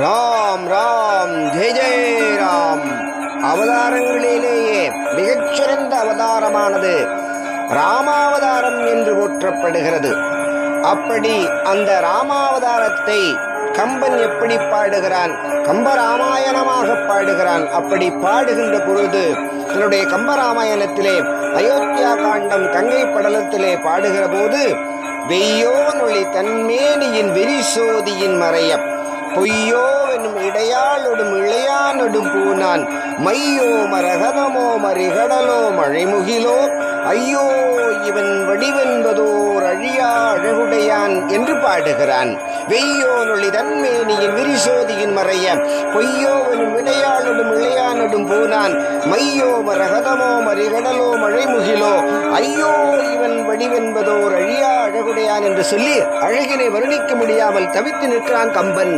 ராம் ராம் ஜெய ஜெய ராம். அவதாரங்களிலேயே மிகச்சிறந்த அவதாரமானது ராமாவதாரம் என்று போற்றப்படுகிறது. அப்படி அந்த ராமாவதாரத்தை கம்பன் எப்படி பாடுகிறான்? கம்பராமாயணமாக பாடுகிறான். அப்படி பாடுகின்ற பொழுது தன்னுடைய கம்பராமாயணத்திலே அயோத்தியா காண்டம் கங்கை படலத்திலே பாடுகிற போது வெய்யோ நொழி தன்மேனியின் வெறிசோதியின் மறைய பொய்யோ என்னும் இடையாளொடும் இளையானொடும் பூனான் மையோ மரகதமோ மறிகடலோ மழைமுகிலோ ஐயோ இவன் வடிவென்பதோர் அழியா அழகுடையான் என்று பாடுகிறான். வெய்யோ நொழி தன்மேனியின் விரிசோதியின் மறைய பொய்யோ எனும் இடையாளொடும் இளையானொடும் பூனான் மையோ மரகதமோ மறிகடலோ மழைமுகிலோ ஐயோ இவன் வடிவென்பதோர் அழியா அழகுடையான் என்று சொல்லி அழகினை வர்ணிக்க முடியாமல் தவித்து நிற்கிறான் கம்பன்.